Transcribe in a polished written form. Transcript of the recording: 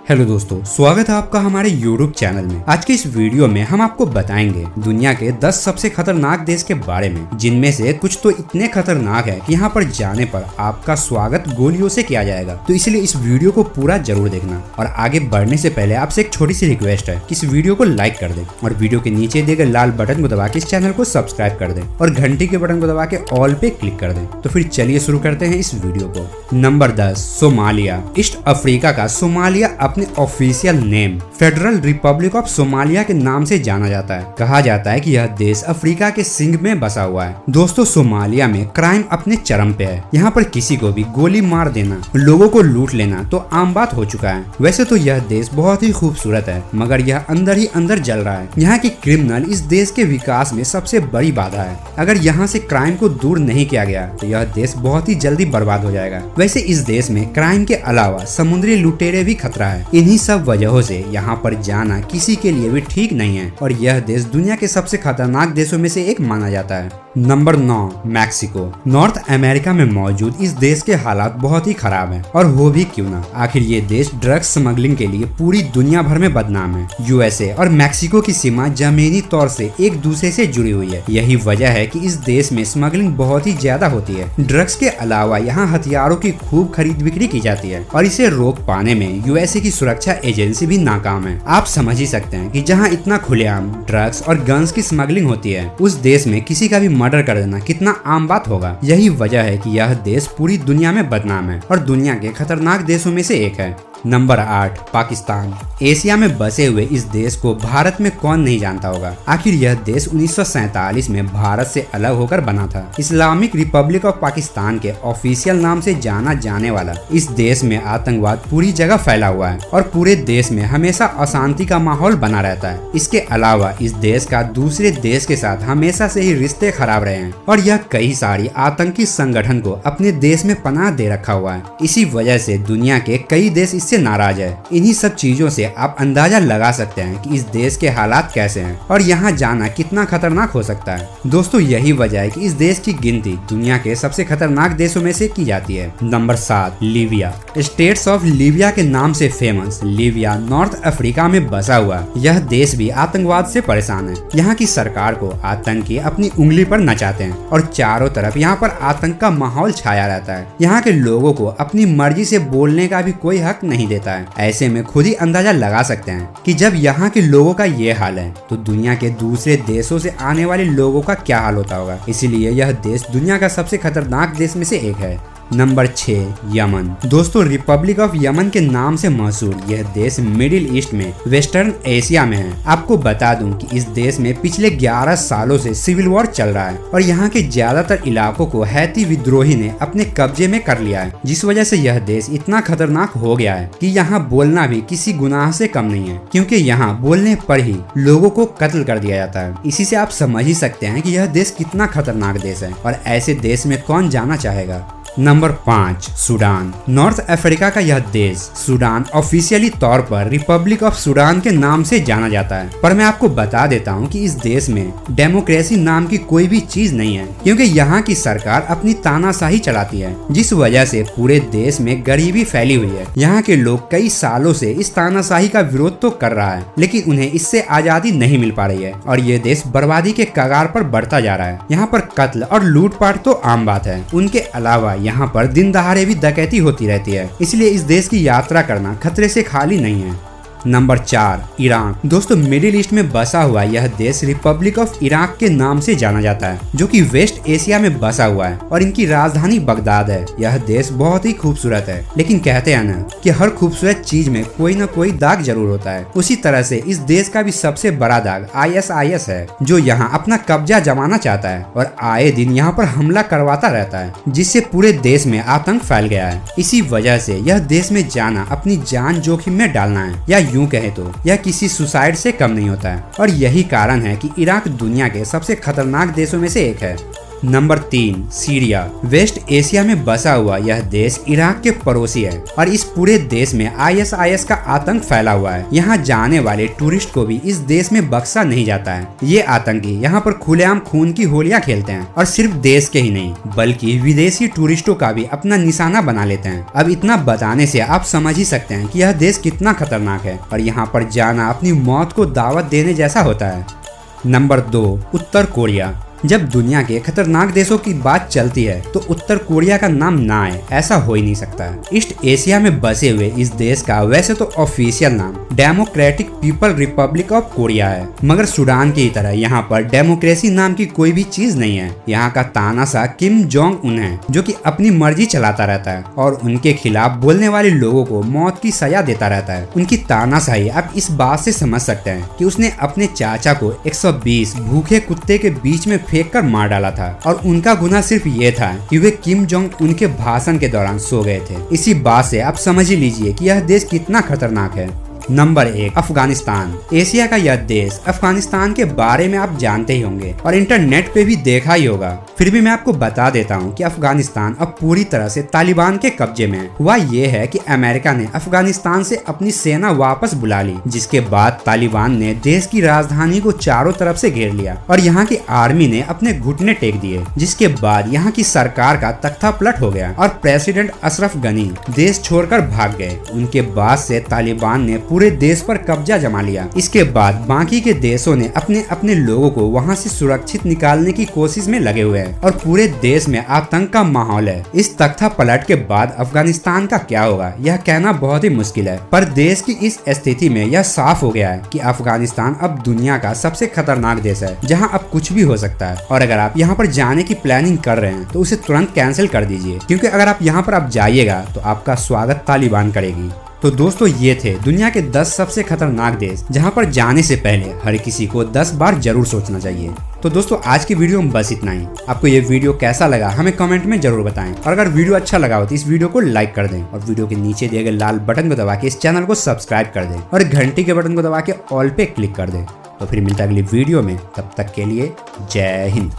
Hello दोस्तों, स्वागत है आपका हमारे YouTube चैनल में। आज के इस वीडियो में हम आपको बताएंगे दुनिया के 10 सबसे खतरनाक देश के बारे में, जिनमें से कुछ तो इतने खतरनाक है कि यहाँ पर जाने पर आपका स्वागत गोलियों से किया जाएगा। तो इसलिए इस वीडियो को पूरा जरूर देखना। और आगे बढ़ने से पहले आपसे एक छोटी सी रिक्वेस्ट है कि इस वीडियो को लाइक कर दे और वीडियो के नीचे दिए गए लाल बटन को दबा के इस चैनल को सब्सक्राइब कर दे और घंटी के बटन को दबा के ऑल पे क्लिक कर दे। तो फिर चलिए शुरू करते हैं इस वीडियो को। Number 10, Somalia. ईस्ट अफ्रीका का सोमालिया अपने official name federal Republic of Somalia के नाम से जाना जाता है। कहा जाता है कि यह देश अफ्रीका के सिंह में बसा हुआ है। दोस्तों, सोमालिया में क्राइम अपने चरम पे है। यहाँ पर किसी को भी गोली मार देना, लोगों को लूट लेना तो आम बात हो चुका है। वैसे तो यह देश बहुत ही खूबसूरत है, मगर यह अंदर ही अंदर जल रहा है। यहाँ के क्रिमिनल इस देश के विकास में सबसे बड़ी बाधा है। अगर यहाँ से क्राइम को दूर नहीं किया गया तो यह देश बहुत ही जल्दी बर्बाद हो जाएगा। वैसे इस देश में क्राइम के अलावा समुद्री लुटेरे भी खतरा है। इन्हीं सब वजहों से यहाँ पर जाना किसी के लिए भी ठीक नहीं है और यह देश दुनिया के सबसे खतरनाक देशों में से एक माना जाता है। Number 9, Mexico. नॉर्थ अमेरिका में मौजूद इस देश के हालात बहुत ही खराब हैं और हो भी क्यों ना। आखिर ये देश ड्रग्स स्मगलिंग के लिए पूरी दुनिया भर में बदनाम है। यूएसए और मैक्सिको की सीमा जमीनी तौर से एक दूसरे से जुड़ी हुई है। यही वजह है कि इस देश में स्मगलिंग बहुत ही ज्यादा होती है। ड्रग्स के अलावा यहाँ हथियारों की खूब खरीद बिक्री की जाती है और इसे रोक पाने में यूएसए की सुरक्षा एजेंसी भी नाकाम है। आप समझ ही सकते हैं कि जहाँ इतना खुलेआम ड्रग्स और गन्स की स्मगलिंग होती है, उस देश में किसी का भी मर्डर कर देना कितना आम बात होगा। यही वजह है कि यह देश पूरी दुनिया में बदनाम है और दुनिया के खतरनाक देशों में से एक है। नंबर 8, पाकिस्तान। एशिया में बसे हुए इस देश को भारत में कौन नहीं जानता होगा। आखिर यह देश 1947 में भारत से अलग होकर बना था। इस्लामिक रिपब्लिक ऑफ पाकिस्तान के ऑफिशियल नाम से जाना जाने वाला इस देश में आतंकवाद पूरी जगह फैला हुआ है और पूरे देश में हमेशा अशांति का माहौल बना रहता है। इसके अलावा इस देश का दूसरे देश के साथ हमेशा से ही रिश्ते खराब रहे हैं और यह कई सारी आतंकी संगठन को अपने देश में पनाह दे रखा हुआ है। इसी वजह से दुनिया के कई देश इससे नाराज है। इन्हीं सब चीजों से आप अंदाजा लगा सकते हैं कि इस देश के हालात कैसे हैं और यहाँ जाना कितना खतरनाक हो सकता है। दोस्तों, यही वजह है कि इस देश की गिनती दुनिया के सबसे खतरनाक देशों में से की जाती है। Number 7, Libya. States of Libya के नाम से फेमस लीबिया नॉर्थ अफ्रीका में बसा हुआ यह देश भी आतंकवाद से परेशान है। यहाँ की सरकार को आतंकी अपनी उंगली पर नचाते हैं और चारों तरफ यहाँ पर आतंक का माहौल छाया रहता है। यहाँ के लोगों को अपनी मर्जी से बोलने का भी कोई हक नहीं देता है। ऐसे में खुद ही अंदाजा लगा सकते हैं कि जब यहाँ के लोगों का ये हाल है तो दुनिया के दूसरे देशों से आने वाले लोगों का क्या हाल होता होगा। इसीलिए यह देश दुनिया का सबसे खतरनाक देश में से एक है। Number 6, Yemen. दोस्तों, रिपब्लिक ऑफ यमन के नाम से मशहूर यह देश मिडिल ईस्ट में वेस्टर्न एशिया में है। आपको बता दूं कि इस देश में पिछले 11 सालों से सिविल वॉर चल रहा है और यहाँ के ज्यादातर इलाकों को हैती विद्रोही ने अपने कब्जे में कर लिया है, जिस वजह से यह देश इतना खतरनाक हो गया है कि यहाँ बोलना भी किसी गुनाह से कम नहीं है, क्योंकि यहाँ बोलने पर ही लोगों को कत्ल कर दिया जाता है। इसी से आप समझ ही सकते हैं कि यह देश कितना खतरनाक देश है और ऐसे देश में कौन जाना चाहेगा। Number 5, Sudan. नॉर्थ अफ्रीका का यह देश सूडान ऑफिशियली तौर पर रिपब्लिक ऑफ सूडान के नाम से जाना जाता है, पर मैं आपको बता देता हूँ कि इस देश में डेमोक्रेसी नाम की कोई भी चीज नहीं है, क्योंकि यहाँ की सरकार अपनी तानाशाही चलाती है, जिस वजह से पूरे देश में गरीबी फैली हुई है। यहाँ के लोग कई सालों से इस तानाशाही का विरोध तो कर रहा है, लेकिन उन्हें इससे आजादी नहीं मिल पा रही है और ये देश बर्बादी के कगार पर बढ़ता जा रहा है। यहाँ पर कत्ल और लूटपाट तो आम बात है। उनके अलावा यहाँ पर दिन दहाड़े भी डकैती होती रहती है, इसलिए इस देश की यात्रा करना खतरे से खाली नहीं है। Number 4, Iraq. दोस्तों, मिडिल ईस्ट में बसा हुआ यह देश रिपब्लिक ऑफ इराक के नाम से जाना जाता है, जो कि वेस्ट एशिया में बसा हुआ है और इनकी राजधानी बगदाद है। यह देश बहुत ही खूबसूरत है, लेकिन कहते हैं ना कि हर खूबसूरत चीज में कोई न कोई दाग जरूर होता है। उसी तरह से इस देश का भी सबसे बड़ा दाग ISIS है, जो यहाँ अपना कब्जा जमाना चाहता है और आए दिन यहाँ पर हमला करवाता रहता है, जिससे पूरे देश में आतंक फैल गया है। इसी वजह से यह देश में जाना अपनी जान जोखिम में डालना है, या यूं कहे तो यह किसी सुसाइड से कम नहीं होता है और यही कारण है कि इराक दुनिया के सबसे खतरनाक देशों में से एक है। Number 3, Syria. वेस्ट एशिया में बसा हुआ यह देश इराक के पड़ोसी है और इस पूरे देश में ISIS का आतंक फैला हुआ है। यहाँ जाने वाले टूरिस्ट को भी इस देश में बख्शा नहीं जाता है। ये आतंकी यहाँ पर खुलेआम खून की होलियां खेलते हैं और सिर्फ देश के ही नहीं बल्कि विदेशी टूरिस्टों का भी अपना निशाना बना लेते हैं। अब इतना बताने से आप समझ ही सकते हैं कि यह देश कितना खतरनाक है और यहाँ पर जाना अपनी मौत को दावत देने जैसा होता है। नंबर 2, उत्तर कोरिया। जब दुनिया के खतरनाक देशों की बात चलती है तो उत्तर कोरिया का नाम ना आए ऐसा हो ही नहीं सकता है। ईस्ट एशिया में बसे हुए इस देश का वैसे तो ऑफिशियल नाम democratic people Republic of Korea है, मगर सूडान की तरह यहाँ पर डेमोक्रेसी नाम की कोई भी चीज नहीं है। यहाँ का तानाशाह किम जोंग उन है जो कि अपनी मर्जी चलाता रहता है और उनके खिलाफ बोलने वाले लोगों को मौत की सजा देता रहता है। उनकी तानाशाही आप इस बात से समझ सकते हैं कि उसने अपने चाचा को 120 भूखे कुत्ते के बीच में फेंक कर मार डाला था और उनका गुनाह सिर्फ ये था कि वे किम जोंग उनके भाषण के दौरान सो गए थे। इसी बात से आप समझ ही लीजिए कि यह देश कितना खतरनाक है। नंबर 1, अफगानिस्तान। एशिया का यह देश अफगानिस्तान के बारे में आप जानते ही होंगे और इंटरनेट पे भी देखा ही होगा, फिर भी मैं आपको बता देता हूँ कि अफगानिस्तान अब पूरी तरह से तालिबान के कब्जे में है। हुआ ये है कि अमेरिका ने अफगानिस्तान से अपनी सेना वापस बुला ली, जिसके बाद तालिबान ने देश की राजधानी को चारों तरफ से घेर लिया और यहाँ की आर्मी ने अपने घुटने टेक दिए, जिसके बाद यहाँ की सरकार का तख्ता पलट हो गया और प्रेसिडेंट अशरफ गनी देश छोड़कर भाग गए। उनके बाद से तालिबान ने पूरे देश पर कब्जा जमा लिया। इसके बाद बाकी के देशों ने अपने अपने लोगों को वहां से सुरक्षित निकालने की कोशिश में लगे हुए हैं और पूरे देश में आतंक का माहौल है। इस तख्ता पलट के बाद अफगानिस्तान का क्या होगा यह कहना बहुत ही मुश्किल है, पर देश की इस स्थिति में यह साफ हो गया है कि अफगानिस्तान अब दुनिया का सबसे खतरनाक देश है, जहाँ अब कुछ भी हो सकता है। और अगर आप यहाँ पर जाने की प्लानिंग कर रहे हैं तो उसे तुरंत कैंसिल कर दीजिए, क्योंकि अगर आप यहाँ पर जाइएगा तो आपका स्वागत तालिबान करेगी। तो दोस्तों ये थे दुनिया के 10 सबसे खतरनाक देश जहां पर जाने से पहले हर किसी को 10 बार जरूर सोचना चाहिए। तो दोस्तों आज की वीडियो में बस इतना ही। आपको ये वीडियो कैसा लगा हमें कमेंट में जरूर बताएं और अगर वीडियो अच्छा लगा हो तो इस वीडियो को लाइक कर दें और वीडियो के नीचे दिए गए लाल बटन को दबा के इस चैनल को सब्सक्राइब कर दें और घंटी के बटन को दबा के ऑल पे क्लिक कर दें। तो फिर मिलता है अगली वीडियो में, तब तक के लिए जय हिंद।